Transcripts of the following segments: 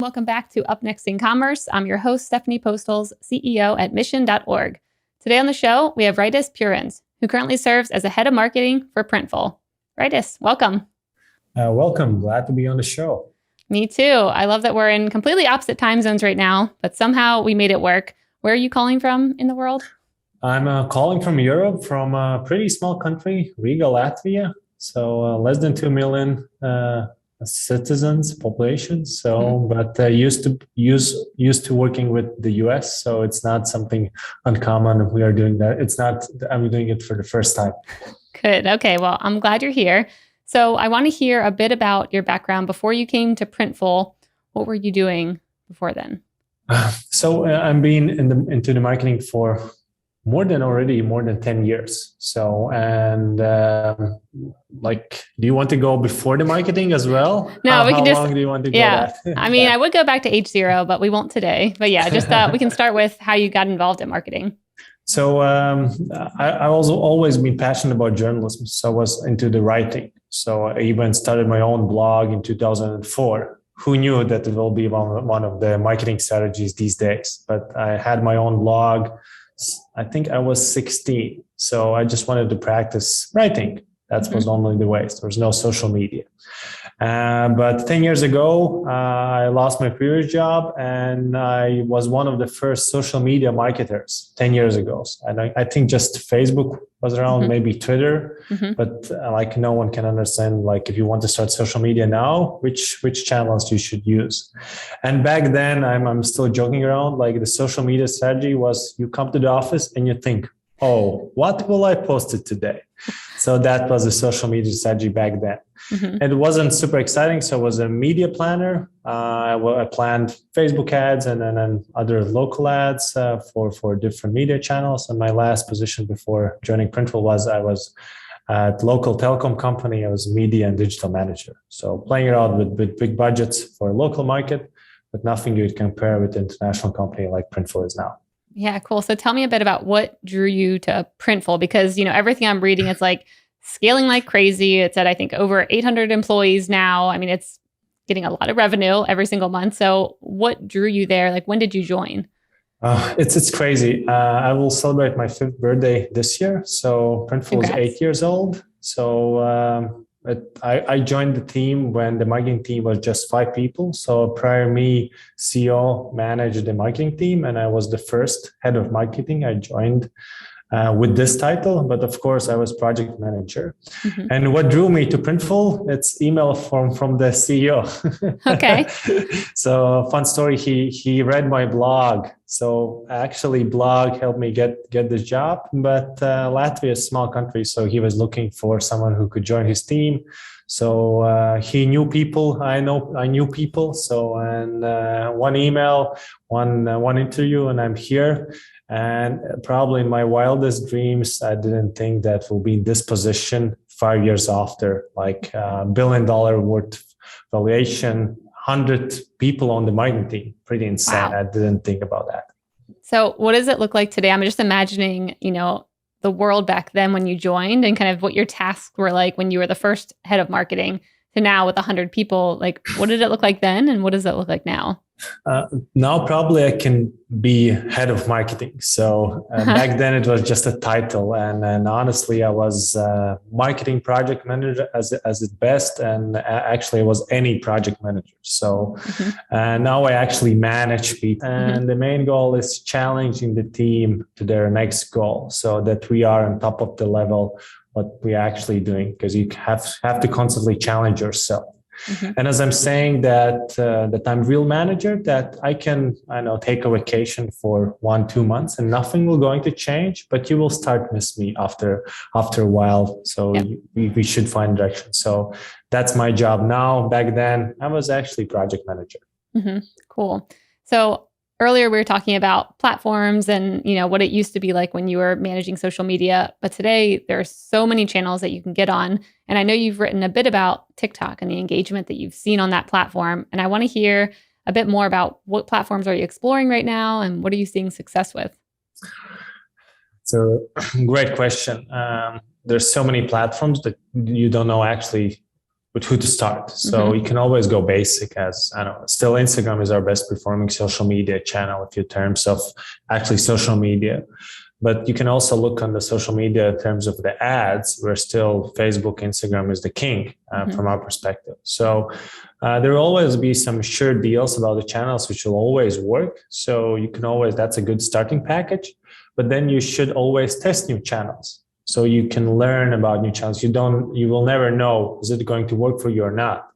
Welcome back to Up Next in Commerce. I'm your host, Stephanie Postles, CEO at mission.org. Today on the show, we have Raitis Purins, who currently serves as a head of marketing for Printful. Raitis, welcome. Welcome. Glad to be on the show. Me too. I love that we're in completely opposite time zones right now, but somehow we made it work. Where are you calling from in the world? I'm calling from Europe, from a pretty small country, Riga, Latvia. So less than 2 million citizens population. So, but used to working with the US. So it's not something uncommon. We are doing that. I'm doing it for the first time. Good. Okay. Well, I'm glad you're here. So I want to hear a bit about your background before you came to Printful. What were you doing before then? So I've been into the marketing for more than 10 years. So, and do you want to go before the marketing as well? No, we can how long do you want to go Yeah. that? I mean, I would go back to H0, but we won't today. But yeah, just we can start with how you got involved in marketing. So I also always been passionate about journalism. So I was into the writing. So I even started my own blog in 2004. Who knew that it will be one of the marketing strategies these days? But I had my own blog. I think I was 16. So I just wanted to practice writing. That was only the way. There was no social media. But 10 years ago, I lost my previous job and I was one of the first social media marketers 10 years ago. And I think just Facebook was around, maybe Twitter, but no one can understand, if you want to start social media now, which channels you should use. And back then, I'm still joking around, the social media strategy was you come to the office and you think, oh, what will I post it today? So that was a social media strategy back then. It wasn't super exciting. So I was a media planner. I planned Facebook ads and then other local ads for different media channels. And my last position before joining Printful was I was at local telecom company. I was media and digital manager. So playing around with big budgets for a local market, but nothing you would compare with an international company like Printful is now. Yeah, cool. So tell me a bit about what drew you to Printful, because, everything I'm reading, it's scaling like crazy. It's at, I think, over 800 employees now. I mean, it's getting a lot of revenue every single month. So what drew you there? When did you join? It's crazy. I will celebrate my 5th birthday this year. So Printful is 8 years old. So I joined the team when the marketing team was just 5 people. So prior me, CEO managed the marketing team, and I was the first head of marketing. I joined with this title, but of course I was project manager. And what drew me to Printful? It's email from the CEO. Okay. So fun story. He read my blog. So actually, blog helped me get this job. But Latvia is a small country, so he was looking for someone who could join his team. So he knew people. I knew people. So and one email, one interview, and I'm here. And probably in my wildest dreams, I didn't think that we'll be in this position 5 years after, $1 billion worth valuation, 100 people on the marketing team. Pretty insane. Wow. I didn't think about that. So what does it look like today? I'm just imagining, the world back then when you joined and kind of what your tasks were like when you were the first head of marketing to now with 100 people. What did it look like then? And what does it look like now? Now probably I can be head of marketing. So back then it was just a title, and honestly I was marketing project manager as its best, and actually I was any project manager. So now I actually manage people, and the main goal is challenging the team to their next goal, so that we are on top of the level what we're actually doing, because you have to constantly challenge yourself. And as I'm saying that I'm real manager, that I can, take a vacation for 1-2 months and nothing will going to change, but you will start miss me after a while. So we should find direction. So that's my job now. Back then I was actually project manager. Cool. So earlier we were talking about platforms and, what it used to be like when you were managing social media, but today there are so many channels that you can get on. And I know you've written a bit about TikTok and the engagement that you've seen on that platform. And I want to hear a bit more about what platforms are you exploring right now and what are you seeing success with? So great question. There's so many platforms that you don't know actually with who to start. So you can always go basic as, I don't know, still Instagram is our best performing social media channel in terms of actually social media. But you can also look on the social media in terms of the ads, where still Facebook, Instagram is the king from our perspective. So there will always be some sure deals about the channels, which will always work. So you can always, that's a good starting package. But then you should always test new channels. So you can learn about new channels. You will never know, is it going to work for you or not?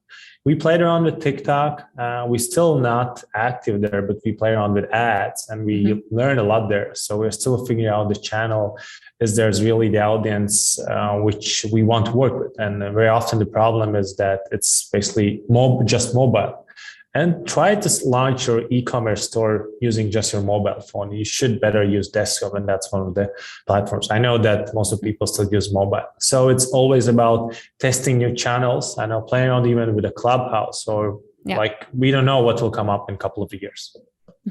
We played around with TikTok. We're still not active there, but we play around with ads and we learn a lot there. So we're still figuring out the channel, is there's really the audience which we want to work with. And very often the problem is that it's basically just mobile. And try to launch your e-commerce store using just your mobile phone. You should better use desktop, and that's one of the platforms. I know that most of people still use mobile. So it's always about testing new channels. I know playing around even with a Clubhouse or like, we don't know what will come up in a couple of years.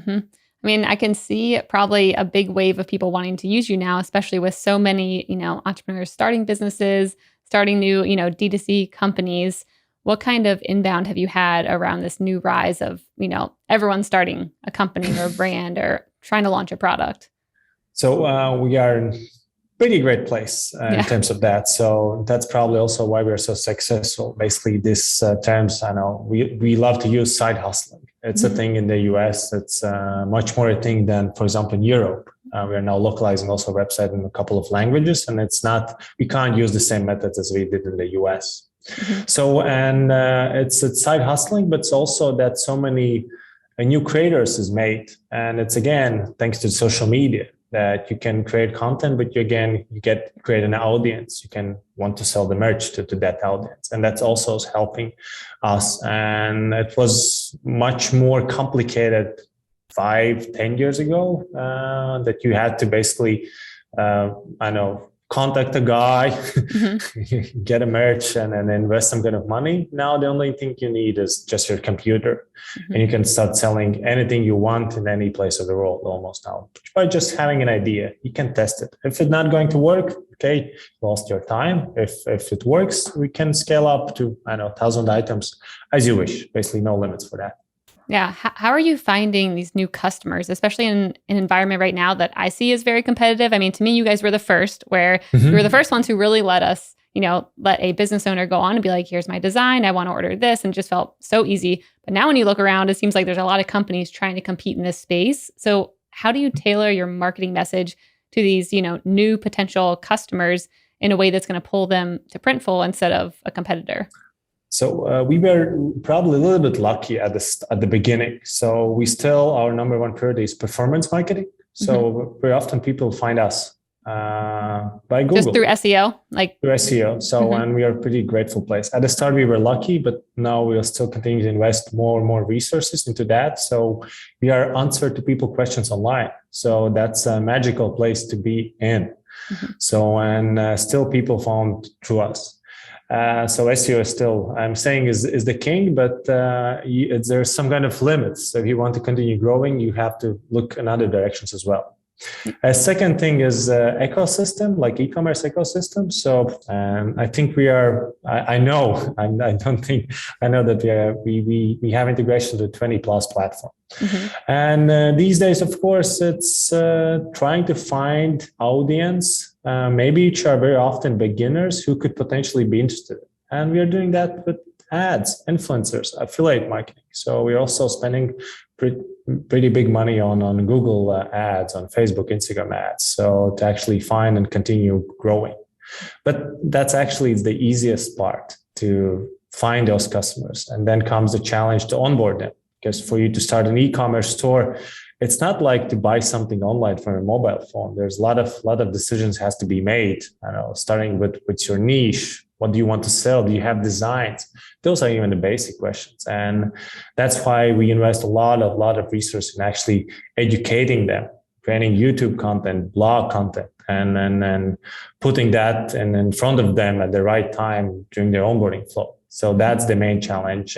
I mean, I can see probably a big wave of people wanting to use you now, especially with so many, entrepreneurs starting businesses, starting new, D2C companies. What kind of inbound have you had around this new rise of, everyone starting a company or a brand or trying to launch a product? So we are in a pretty great place in terms of that. So that's probably also why we're so successful. Basically, this terms, I know we love to use side hustling. It's a thing in the US. It's much more a thing than, for example, in Europe. We are now localizing also a website in a couple of languages, and we can't use the same methods as we did in the US. So, and it's side hustling, but it's also that so many new creators is made. And it's again, thanks to social media, that you can create content, but you create an audience. You can want to sell the merch to that audience. And that's also helping us. And it was much more complicated 5-10 years ago that you had to basically, contact a guy, get a merch and invest some kind of money. Now, the only thing you need is just your computer and you can start selling anything you want in any place of the world almost now. By just having an idea, you can test it. If it's not going to work, okay, lost your time. If it works, we can scale up to, 1,000 items as you wish. Basically, no limits for that. Yeah. How are you finding these new customers, especially in an environment right now that I see is very competitive? I mean, to me, you guys were the first where you were the first ones who really let us, let a business owner go on and be like, here's my design. I want to order this, and just felt so easy. But now when you look around, it seems like there's a lot of companies trying to compete in this space. So how do you tailor your marketing message to these, new potential customers in a way that's going to pull them to Printful instead of a competitor? So we were probably a little bit lucky at the beginning. So our number one priority is performance marketing. So very often people find us by Google. Just through SEO? Through SEO. So, and we are a pretty grateful place. At the start, we were lucky, but now we are still continuing to invest more and more resources into that. So we are answer to people questions online. So that's a magical place to be in. So, and still people found through us. So SEO is still, I'm saying, is the king, but there's some kind of limits. So if you want to continue growing, you have to look in other directions as well. A second thing is ecosystem, like e-commerce ecosystem. So I think we are. I know that we have integration to 20 plus platform. And these days, of course, it's trying to find audience, maybe which are very often beginners who could potentially be interested. And we are doing that with ads, influencers, affiliate marketing. So we're also spending pretty big money on Google ads, on Facebook, Instagram ads. So to actually find and continue growing. But that's actually the easiest part, to find those customers. And then comes the challenge to onboard them. Because for you to start an e-commerce store, it's not like to buy something online from a mobile phone. There's a lot of decisions has to be made. Starting with your niche. What do you want to sell? Do you have designs? Those are even the basic questions. And that's why we invest a lot of resources in actually educating them, creating YouTube content, blog content, and putting that in front of them at the right time during their onboarding flow. So that's the main challenge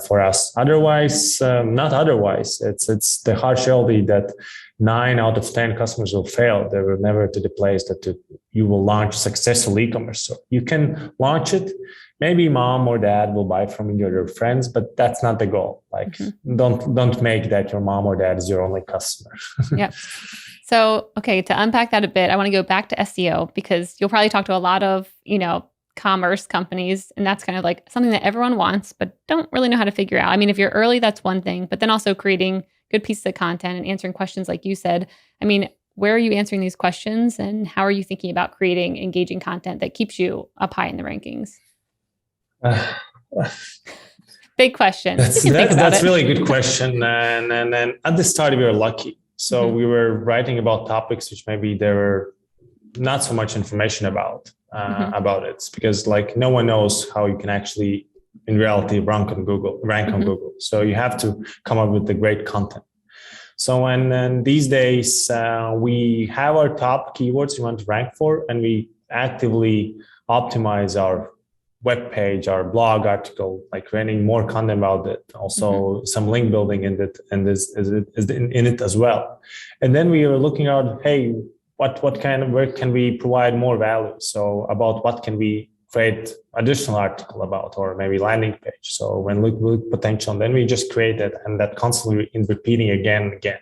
for us. Otherwise, not otherwise, it's the harsh reality that 9 out of 10 customers will fail. They will never to the place that you will launch successful e-commerce. So you can launch it, maybe mom or dad will buy from your friends, but that's not the goal. Like, don't make that your mom or dad is your only customer. Yep. So, okay, to unpack that a bit, I want to go back to SEO because you'll probably talk to a lot of, commerce companies, and that's kind of like something that everyone wants, but don't really know how to figure out. I mean, if you're early, that's one thing, but then also creating good pieces of content and answering questions like you said. I mean, where are you answering these questions and how are you thinking about creating engaging content that keeps you up high in the rankings? Big question. That's really a good question. And at the start, we were lucky. So we were writing about topics which maybe there were not so much information about it, because like no one knows how you can actually in reality rank on Google. So you have to come up with the great content. So and these days we have our top keywords we want to rank for, and we actively optimize our web page, our blog article, like creating more content about it. Also some link building in it, and is in it as well. And then we were looking at, hey, what kind of work can we provide more value? So about what can we create additional article about, or maybe landing page. So when we look potential, then we just create it, and that constantly in repeating again and again.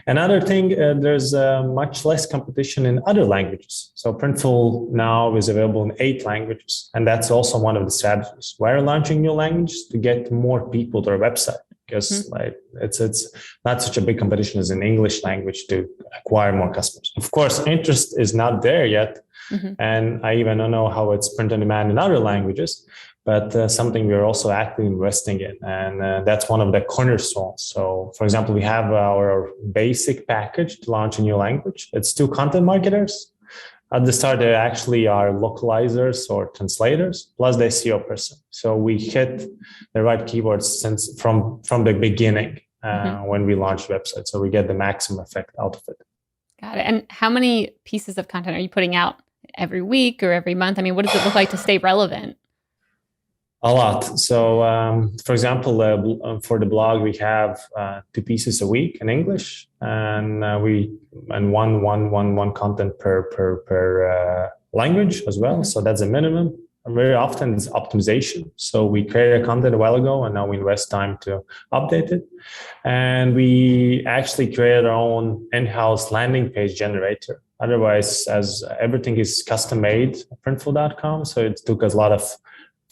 Another thing, there's much less competition in other languages. So Printful now is available in 8 languages, and that's also one of the strategies. Why are launching new languages? To get more people to our website, because like it's not such a big competition as in English language to acquire more customers. Of course, interest is not there yet, and I even don't know how it's print on demand in other languages. But something we're also actively investing in, and that's one of the cornerstones. So, for example, we have our basic package to launch a new language. It's 2 content marketers. At the start, they actually are localizers or translators, plus the SEO person. So we hit the right keywords since from the beginning when we launched the website. So we get the maximum effect out of it. Got it. And how many pieces of content are you putting out every week or every month? I mean, what does it look like to stay relevant? A lot. So, for example, for the blog, we have 2 pieces a week in English, and one content per language as well. So that's a minimum. And very often it's optimization. So we created a content a while ago, and now we invest time to update it. And we actually created our own in-house landing page generator. Otherwise, as everything is custom made, printful.com. So it took us a lot of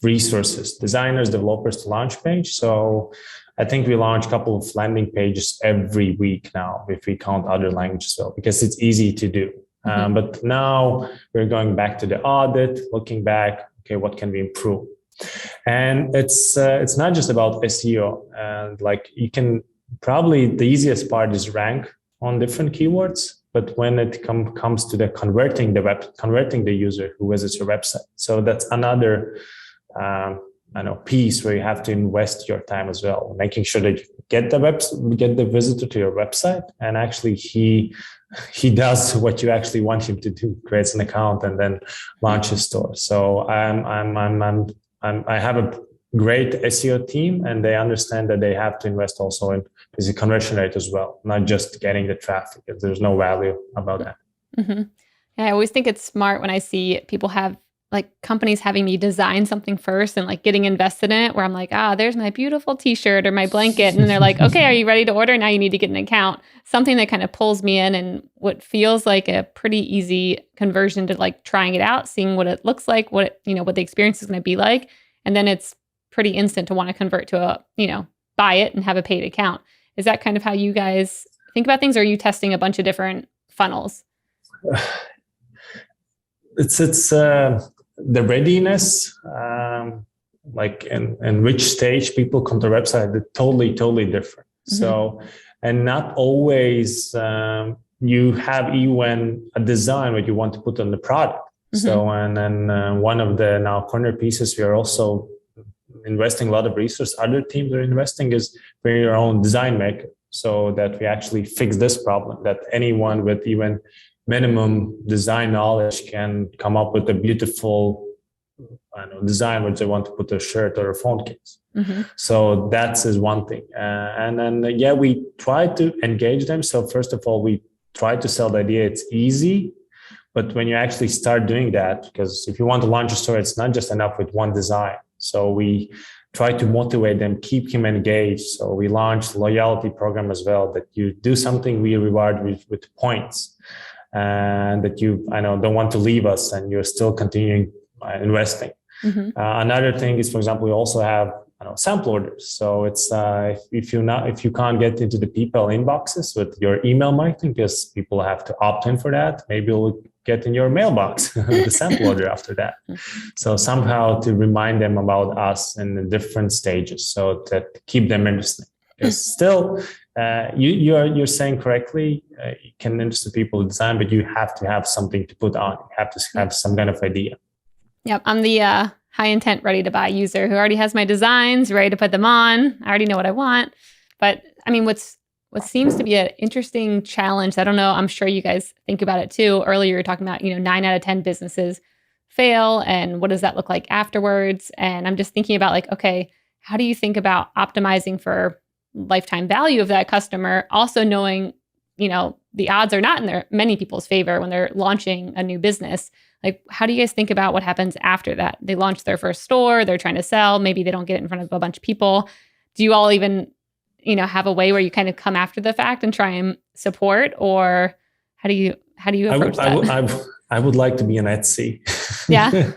resources, designers, developers to launch page. So I think we launch a couple of landing pages every week now, if we count other languages, so because it's easy to do. But now we're going back to the audit, looking back, okay, what can we improve? And it's not just about SEO, and like you can probably the easiest part is rank on different keywords. But when it comes to the converting the user who visits your website, so that's another piece where you have to invest your time as well, making sure that you get the visitor to your website, and actually he does what you actually want him to do, creates an account and then launch a store. So I have a great SEO team, and they understand that they have to invest also in the conversion rate as well, not just getting the traffic. There's no value about that. Yeah, I always think it's smart when I see people have like companies having me design something first and like getting invested in it, where I'm like, there's my beautiful t-shirt or my blanket. And they're like, okay, are you ready to order? Now you need to get an account. Something that kind of pulls me in, and what feels like a pretty easy conversion to like trying it out, seeing what it looks like, what the experience is going to be like. And then it's pretty instant to want to convert to buy it and have a paid account. Is that kind of how you guys think about things? Or are you testing a bunch of different funnels? It's the readiness, like in which stage people come to the website, they're totally different. So, and not always you have even a design what you want to put on the product. So, and then one of the now corner pieces we are also investing a lot of resources, other teams are investing, is bring your own design maker, so that we actually fix this problem, that anyone with even minimum design knowledge can come up with a beautiful design which they want to put a shirt or a phone case. So that's is one thing. And then, we try to engage them. So first of all, we try to sell the idea it's easy, But when you actually start doing that, because if you want to launch a store, it's not just enough with one design. So we try to motivate them, keep him engaged. So we launched loyalty program as well, that you do something, we reward with points, and that you, don't want to leave us and you're still continuing investing. Mm-hmm. Another thing is, for example, we also have sample orders. So it's if you can't get into the PayPal inboxes with your email marketing, because people have to opt in for that, maybe you'll get in your mailbox the sample order after that. So somehow to remind them about us in the different stages, so to keep them interested. Because still, you're saying correctly, you can interest people in design, but you have to have something to put on. You have to have some kind of idea. Yep, I'm the high intent, ready to buy user who already has my designs, ready to put them on. I already know what I want. But I mean, what seems to be an interesting challenge, I don't know, I'm sure you guys think about it too. Earlier, you were talking about, 9 out of 10 businesses fail. And what does that look like afterwards? And I'm just thinking about like, okay, how do you think about optimizing for lifetime value of that customer? Also knowing, the odds are not in many people's favor when they're launching a new business. Like, how do you guys think about what happens after that? They launch their first store, they're trying to sell, maybe they don't get it in front of a bunch of people. Do you all even, have a way where you kind of come after the fact and try and support, or how do you approach that? I would like to be an Etsy. Yeah.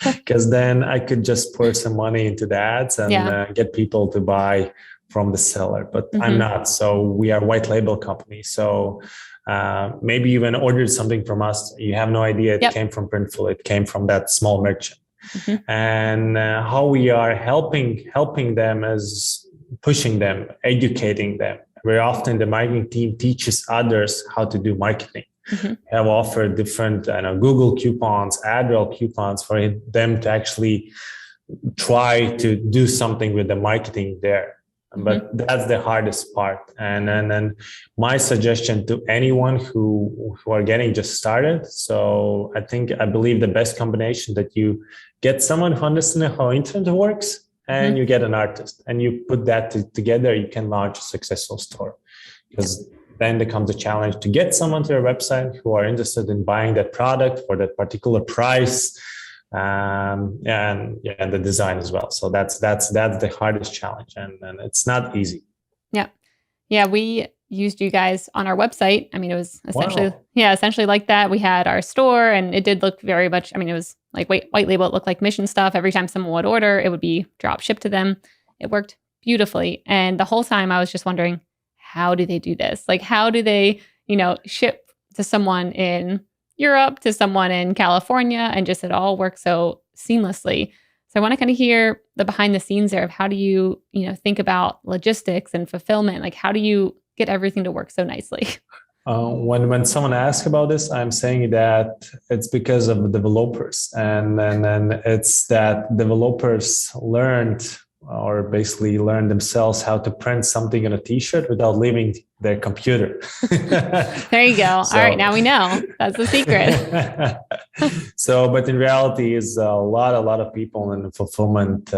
Because then I could just pour some money into the ads and get people to buy from the seller, but I'm not. So we are a white label company. So maybe you even ordered something from us. You have no idea it came from Printful. It came from that small merchant. And how we are helping them is pushing them, educating them. Very often the marketing team teaches others how to do marketing. We have offered different Google coupons, AdRoll coupons for them to actually try to do something with the marketing there. But that's the hardest part. And then my suggestion to anyone who are getting just started. So I believe the best combination that you get someone who understands how internet works and you get an artist and you put that together, you can launch a successful store. Because then there comes a challenge to get someone to your website who are interested in buying that product for that particular price. And the design as well. So that's the hardest challenge, and it's not easy. Yeah. We used you guys on our website. I mean, it was essentially like that. We had our store, and it did look very much. I mean, it was like white label. It looked like mission stuff. Every time someone would order, it would be drop shipped to them. It worked beautifully, and the whole time I was just wondering, how do they do this? Like, how do they, ship to someone in Europe, to someone in California, and just it all works so seamlessly. So I want to kind of hear the behind the scenes there of how do you, think about logistics and fulfillment? Like, how do you get everything to work so nicely? When someone asks about this, I'm saying that it's because of the developers, and it's that developers learned themselves how to print something on a t-shirt without leaving their computer. There you go. So, all right, now we know. That's the secret. But in reality, is a lot of people in the fulfillment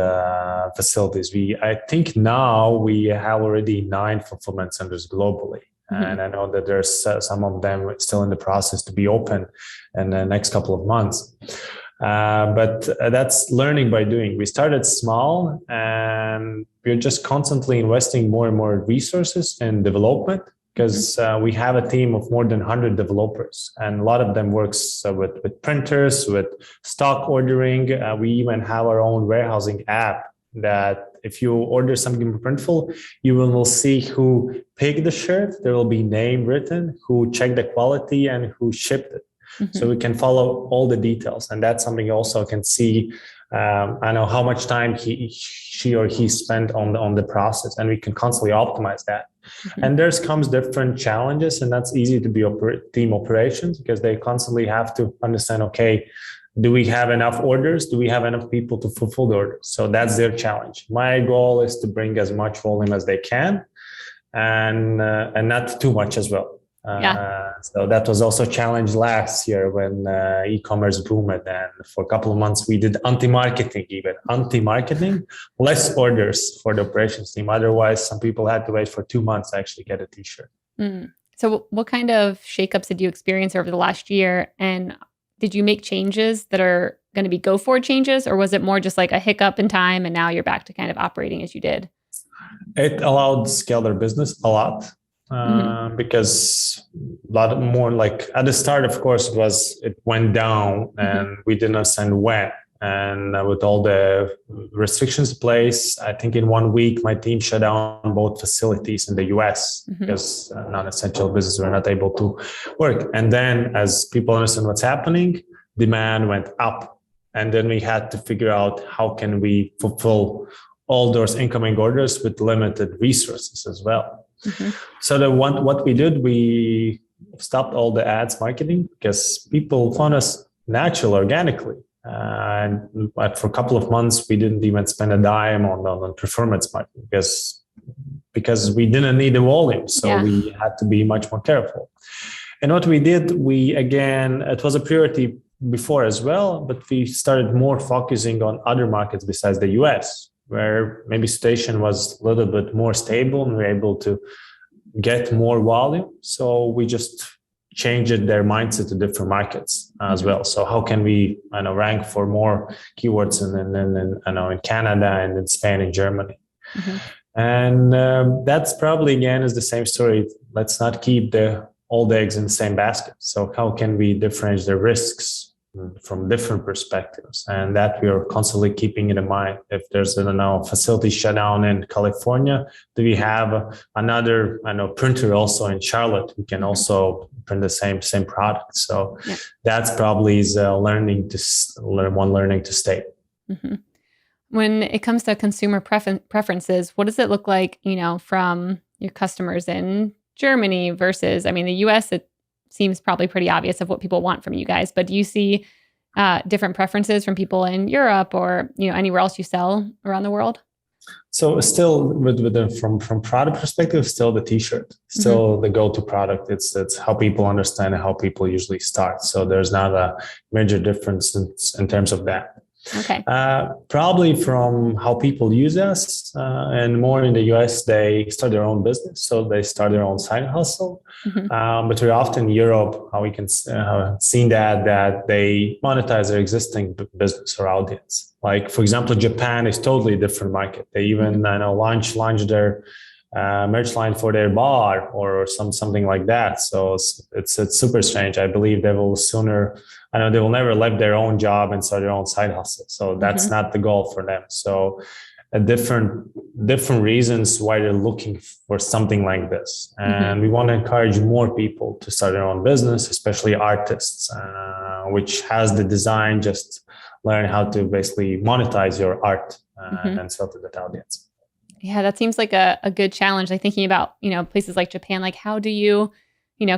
facilities. I think now we have already 9 fulfillment centers globally. And I know that there's some of them still in the process to be open in the next couple of months. But that's learning by doing. We started small, and we're just constantly investing more and more resources in development, because we have a team of more than 100 developers, and a lot of them works with printers, with stock ordering. We even have our own warehousing app that if you order something from Printful, you will see who picked the shirt. There will be name written, who checked the quality, and who shipped it. So we can follow all the details, and that's something you also can see. I know how much time she or he spent on the process, and we can constantly optimize that. And there's comes different challenges, and that's easy to be team operations, because they constantly have to understand, okay, do we have enough orders? Do we have enough people to fulfill the orders? So that's their challenge. My goal is to bring as much volume as they can, and not too much as well. So that was also a challenge last year when e-commerce boomed, and for a couple of months we did anti-marketing, less orders for the operations team. Otherwise, some people had to wait for 2 months to actually get a t-shirt. So what kind of shakeups did you experience over the last year? And did you make changes that are going to be go forward changes, or was it more just like a hiccup in time and now you're back to kind of operating as you did? It allowed to scale their business a lot because a lot more like at the start, of course, it went down and we didn't understand when. And with all the restrictions in place, I think in 1 week, my team shut down both facilities in the US because non-essential businesses were not able to work. And then as people understand what's happening, demand went up. And then we had to figure out how can we fulfill all those incoming orders with limited resources as well. So what we did, we stopped all the ads marketing because people found us natural, organically. But for a couple of months, we didn't even spend a dime on performance marketing because we didn't need the volume. So we had to be much more careful. And what we did, it was a priority before as well, but we started more focusing on other markets besides the US, where maybe situation was a little bit more stable and we were able to get more volume. So we just changed their mindset to different markets as well. So how can we rank for more keywords in Canada and in Spain and Germany? And that's probably, again, is the same story. Let's not keep all the eggs in the same basket. So how can we differentiate the risks from different perspectives? And that we are constantly keeping it in mind. If there's facility shut down in California, do we have another printer also in Charlotte who can also print the same product? So that's probably is learning to stay. When it comes to consumer preferences, what does it look like, from your customers in Germany versus, the US? It seems probably pretty obvious of what people want from you guys, but do you see different preferences from people in Europe or anywhere else you sell around the world? So still from product perspective, still the t-shirt, still the go-to product. It's how people understand and how people usually start. So there's not a major difference in terms of that. Okay. Probably from how people use us, and more in the US, they start their own business, so they start their own side hustle. But very often in Europe, how we can seen that they monetize their existing business or audience. Like for example, Japan is totally different market. They even launch their merch line for their bar or something like that. So it's super strange. I believe they will they will never leave their own job and start their own side hustle. So that's not the goal for them. So different reasons why they're looking for something like this. And we want to encourage more people to start their own business, especially artists, which has the design, just learn how to basically monetize your art and sell to that audience. Yeah, that seems like a good challenge. Like thinking about, places like Japan, like how do you,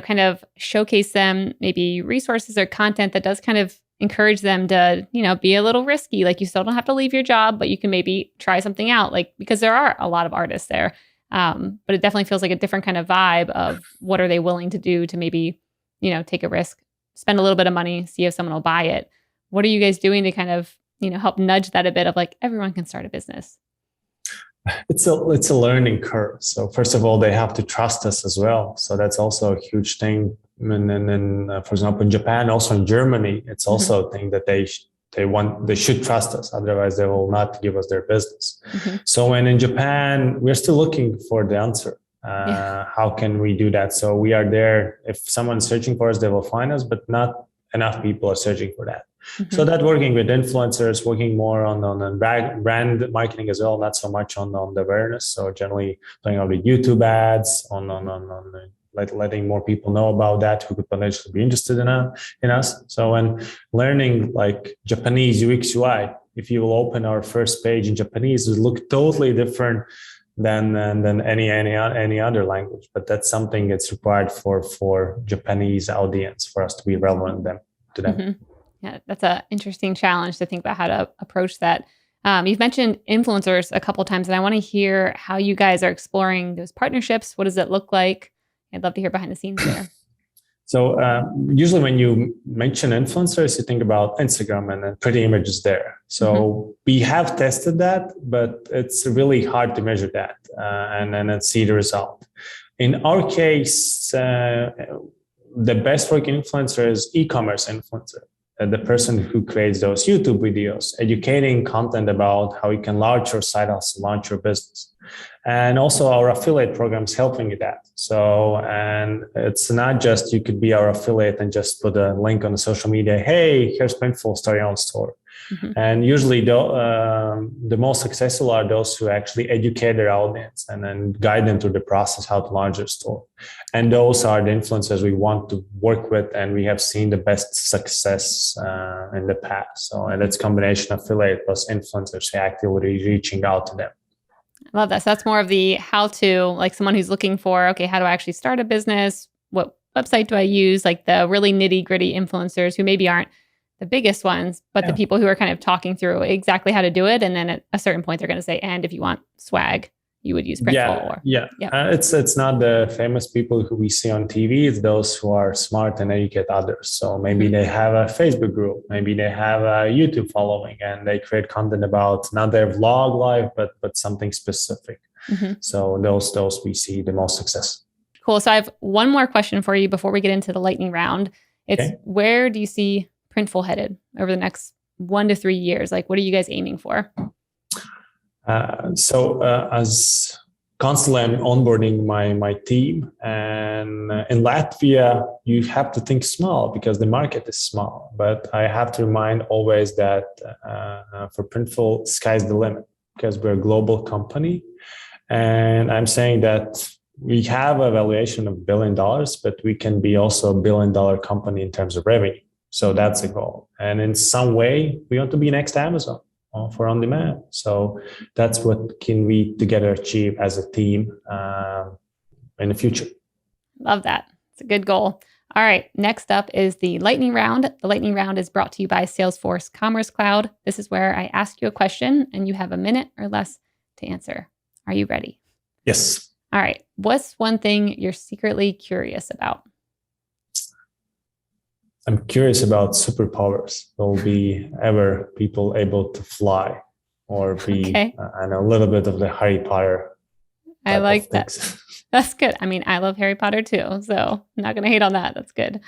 kind of showcase them maybe resources or content that does kind of encourage them to, be a little risky. Like you still don't have to leave your job, but you can maybe try something out, like, because there are a lot of artists there. But it definitely feels like a different kind of vibe of what are they willing to do to maybe, take a risk, spend a little bit of money, see if someone will buy it. What are you guys doing to kind of, help nudge that a bit of like, everyone can start a business? It's a learning curve. So first of all, they have to trust us as well. So that's also a huge thing. And then, for example, in Japan, also in Germany, it's also a thing that they should trust us. Otherwise, they will not give us their business. So when in Japan, we're still looking for the answer. How can we do that? So we are there. If someone's searching for us, they will find us, but not enough people are searching for that. So that working with influencers, working more on brand marketing as well, not so much on the awareness. So generally playing out with YouTube ads, on letting more people know about that who could potentially be interested in us. So when learning like Japanese UX UI, if you will open our first page in Japanese, it will look totally different than any other language. But that's something that's required for Japanese audience for us to be relevant to them. Yeah, that's an interesting challenge to think about how to approach that. You've mentioned influencers a couple of times, and I want to hear how you guys are exploring those partnerships. What does it look like? I'd love to hear behind the scenes there. So usually when you mention influencers, you think about Instagram and then pretty images there. So we have tested that, but it's really hard to measure that and then see the result. In our case, the best working influencer is ecommerce influencer. the person who creates those YouTube videos, educating content about how you can launch your side hustle, launch your business. And also our affiliate programs helping you that. So, and it's not just you could be our affiliate and just put a link on the social media. Hey, here's Printful, start your own store. Mm-hmm. And usually the most successful are those who actually educate their audience and then guide them through the process, how to launch their store. And those are the influencers we want to work with. And we have seen the best success in the past. So, and it's a combination of affiliate plus influencers actively reaching out to them. I love that. So that's more of the how to, like someone who's looking for, okay, how do I actually start a business? What website do I use? Like the really nitty gritty influencers who maybe aren't the biggest ones, but the people who are kind of talking through exactly how to do it. And then at a certain point, they're going to say, and if you want swag, you would use Printful. It's not the famous people who we see on TV. It's those who are smart and educate others. So maybe they have a Facebook group, maybe they have a YouTube following, and they create content about not their vlog life, but something specific. Mm-hmm. So those we see the most success. Cool. So I have one more question for you before we get into the lightning round. It's where do you see Printful headed over the next 1 to 3 years? Like, what are you guys aiming for? As constantly I'm onboarding my team, and in Latvia, you have to think small because the market is small. But I have to remind always that for Printful, sky's the limit because we're a global company. And I'm saying that we have a valuation of $1 billion, but we can be also a $1 billion company in terms of revenue. So that's a goal. And in some way, we want to be next Amazon for on demand. So that's what can we together achieve as a team in the future. Love that. It's a good goal. All right. Next up is the lightning round. The lightning round is brought to you by Salesforce Commerce Cloud. This is where I ask you a question and you have a minute or less to answer. Are you ready? Yes. All right. What's one thing you're secretly curious about? I'm curious about superpowers. Will be ever people able to fly or be and a little bit of the Harry Potter. I like that. That's good. I mean, I love Harry Potter too, so I'm not going to hate on that. That's good.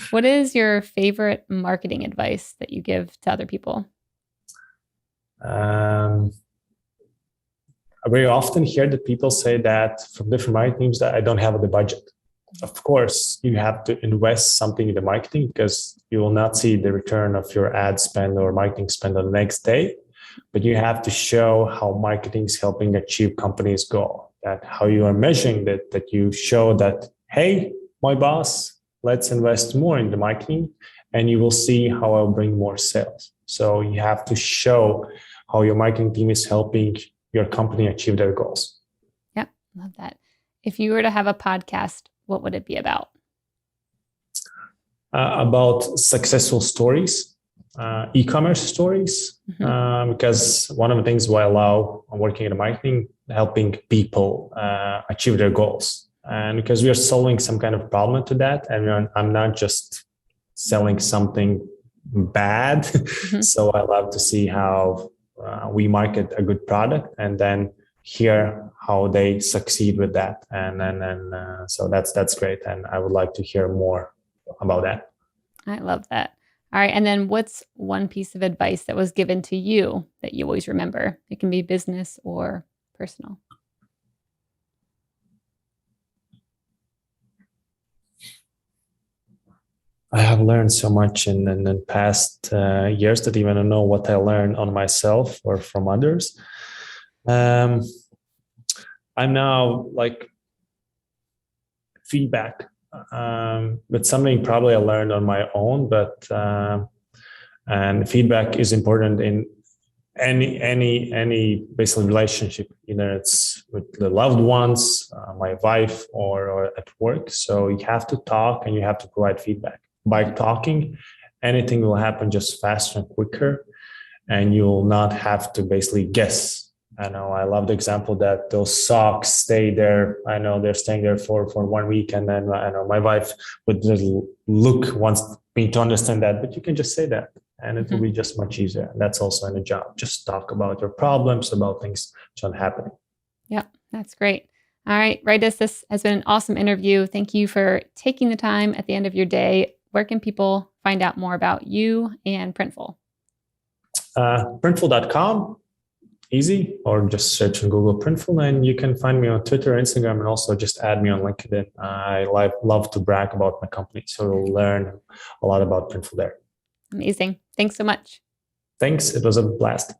What is your favorite marketing advice that you give to other people? I very often hear that people say that from different marketing teams that I don't have the budget. Of course, you have to invest something in the marketing because you will not see the return of your ad spend or marketing spend on the next day. But you have to show how marketing is helping achieve company's goal, that how you are measuring that you show that, hey, my boss, let's invest more in the marketing and you will see how I'll bring more sales. So you have to show how your marketing team is helping your company achieve their goals. Yep, love that. If you were to have a podcast, what would it be about? About successful stories, e-commerce stories, because one of the things while I'm working in marketing, helping people achieve their goals. And because we are solving some kind of problem to that, and I'm not just selling something bad. So I love to see how we market a good product and then hear how they succeed with that. So that's great. And I would like to hear more about that. I love that. All right. And then what's one piece of advice that was given to you that you always remember? It can be business or personal. I have learned so much in the past years that even I don't know what I learned on myself or from others. I'm now like feedback, but something probably I learned on my own, but and feedback is important in any basically relationship, either it's with the loved ones, my wife or at work. So you have to talk and you have to provide feedback. By talking, anything will happen just faster and quicker, and you will not have to basically guess. I know I love the example that those socks stay there. I know they're staying there for 1 week, and then I know my wife would just wants me to understand that, but you can just say that, and it will be just much easier. And that's also in the job. Just talk about your problems, about things that are happening. Yeah, that's great. All right, Raitis, this has been an awesome interview. Thank you for taking the time at the end of your day. Where can people find out more about you and Printful? Printful.com, easy, or just search on Google Printful, and you can find me on Twitter, Instagram, and also just add me on LinkedIn. I love to brag about my company, so you'll learn a lot about Printful there. Amazing. Thanks so much. Thanks. It was a blast.